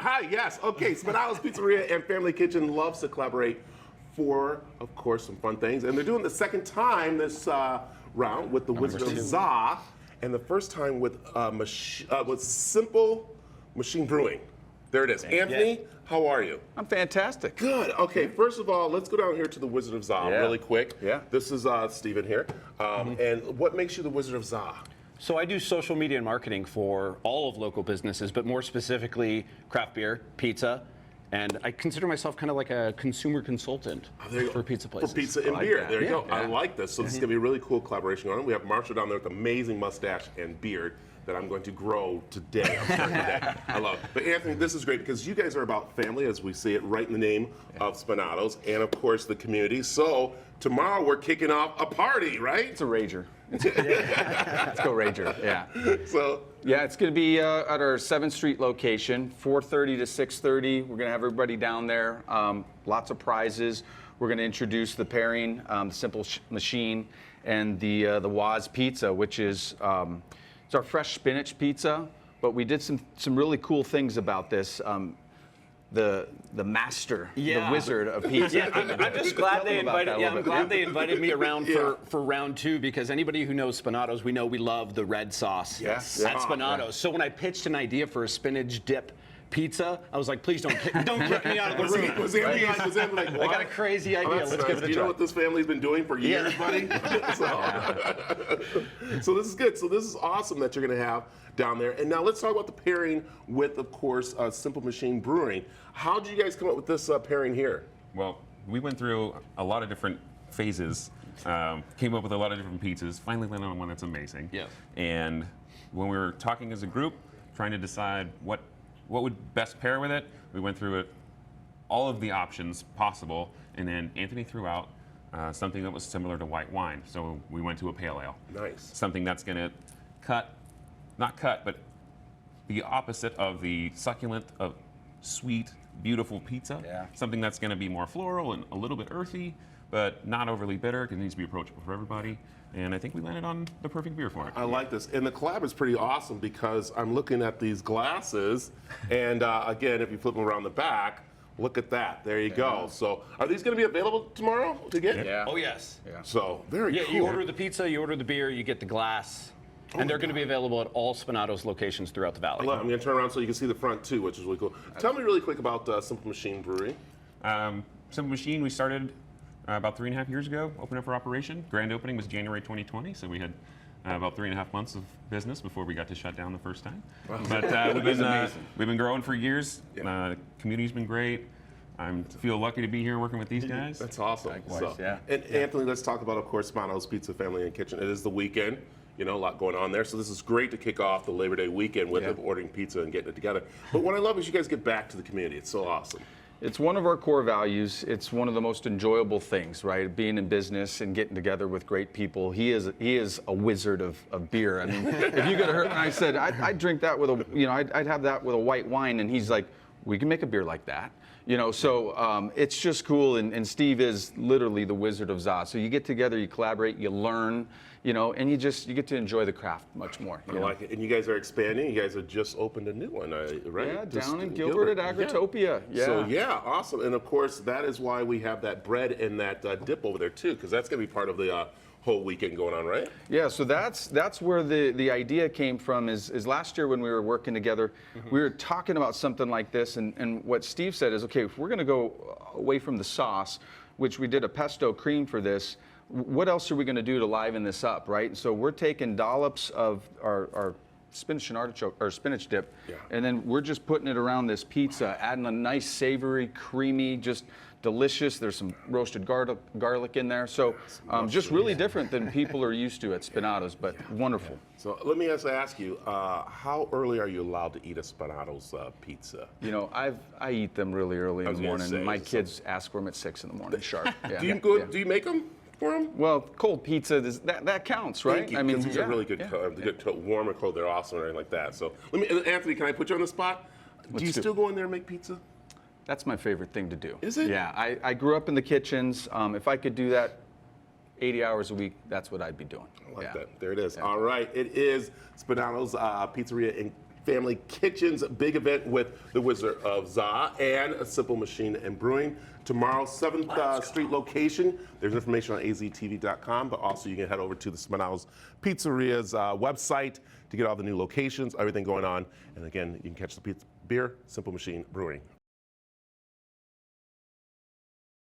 Hi, yes. Okay, Spinato's Pizzeria and Family Kitchen loves to collaborate for, of course, some fun things. And they're doing the second time this round with the Wizard of Za, and the first time with Simple Machine Brewing. There it is. Anthony, how are you? I'm fantastic. Good. Okay, first of all, let's go down here to the Wizard of Za really quick. Yeah. This is Steven here. And what makes you the Wizard of Za? So I do social media and marketing for all of local businesses, but more specifically craft beer, pizza, and I consider myself kind of like a consumer consultant for pizza places. For pizza and beer. that. There you go. Yeah. I like this. So this is going to be a really cool collaboration on it. We have Marshall down there with amazing mustache and beard that I'm going to grow today. I'm starting today. I love it. But Anthony, this is great because you guys are about family, as we see it right in the name of Spinato's, and of course the community. So tomorrow we're kicking off a party, right? It's a rager. Let's go rager. Yeah. So Yeah, it's going to be at our 7th Street location, 4:30 to 6:30. We're going to have everybody down there. Lots of prizes. We're going to introduce the pairing, the Simple Machine, and the Waz Pizza, which is it's our fresh spinach pizza. But we did some really cool things about this. The master, the wizard of pizza. Yeah, I'm just glad they invited. Yeah, I'm glad they invited me around for round 2 because anybody who knows Spinato's, we know we love the red sauce. Yes. At Spinato's. So when I pitched an idea for a spinach dip pizza, I was like, please don't kick me out of the room. Was Anthony like, I got a crazy idea. Let's Let's give it a Do you try. know what this family's been doing for years, buddy? So this is good. So this is awesome that you're going to have down there. And now let's talk about the pairing with, of course, Simple Machine Brewing. How did you guys come up with this pairing here? Well, we went through a lot of different phases, came up with a lot of different pizzas, finally landed on one that's amazing. Yes. And when we were talking as a group, trying to decide what would best pair with it, we went through it, all of the options possible, and then Anthony threw out something that was similar to white wine. So we went to a pale ale. Nice. Something that's going to not cut, but the opposite of the succulent, of sweet, beautiful pizza. Yeah. Something that's going to be more floral and a little bit earthy, but not overly bitter because it needs to be approachable for everybody. And I think we landed on the perfect beer for it. I like this. And the collab is pretty awesome because I'm looking at these glasses, and again, if you flip them around the back, look at that. There you go. So are these going to be available tomorrow to get? Yeah. Oh yes. Yeah. So very Yeah, cool. you order the pizza, you order the beer, you get the glass, and they're going to be available at all Spinato's locations throughout the valley. I'm going to turn around so you can see the front too, which is really cool. Tell me really quick about Simple Machine Brewing. Simple Machine, we started about 3.5 years ago, opened up for operation. Grand opening was January 2020, so we had about 3.5 months of business before we got to shut down the first time. But we've been growing for years. Community's been great. I feel lucky to be here working with these guys. That's awesome. Likewise, yeah. And Anthony, let's talk about, of course, Spino's Pizza Family and Kitchen. It is the weekend. You know, a lot going on there. So this is great to kick off the Labor Day weekend with ordering pizza and getting it together. But what I love is you guys get back to the community. It's so awesome. It's one of our core values. It's one of the most enjoyable things, right? Being in business and getting together with great people. He is a wizard of beer. I mean, if you could have heard when I said I'd drink that with I'd have that with a white wine, and he's like, we can make a beer like that. So it's just cool, and Steve is literally the Wizard of Za. So you get together, you collaborate, you learn, and you get to enjoy the craft much more. I like it. And you guys are expanding. You guys have just opened a new one, right? Yeah, Just down in Gilbert at Agritopia. Yeah. So awesome. And of course, that is why we have that bread and that dip over there too, because that's going to be part of the whole weekend going on, right? Yeah, so that's where the idea came from is last year when we were working together, we were talking about something like this, and what Steve said is, okay, if we're gonna go away from the sauce, which we did a pesto cream for this, what else are we gonna do to liven this up, right? And so we're taking dollops of our spinach and artichoke, or spinach dip, and then we're just putting it around this pizza, adding a nice savory, creamy, just delicious. There's some roasted garlic in there. So just really different than people are used to at Spinato's, but wonderful. So let me ask you, how early are you allowed to eat a Spinato's pizza? I eat them really early in the morning. say, My kids ask for them at 6 in the morning sharp. Yeah. Do you make them for them? Well, cold pizza, that counts, right? I mean, these are really good, warm and cold. They're awesome and everything like that. So Anthony, can I put you on the spot? Do you still go in there and make pizza? That's my favorite thing to do. Is it? Yeah, I grew up in the kitchens. If I could do that 80 hours a week, that's what I'd be doing. I like that. There it is. Yeah. All right. It is Spinato's Pizzeria and Family Kitchen's big event with the Wizard of Za and a Simple Machine and Brewing. Tomorrow, 7th Street location. There's information on aztv.com, but also you can head over to the Spinato Pizzeria's website to get all the new locations, everything going on. And again, you can catch the beer, Simple Machine Brewing.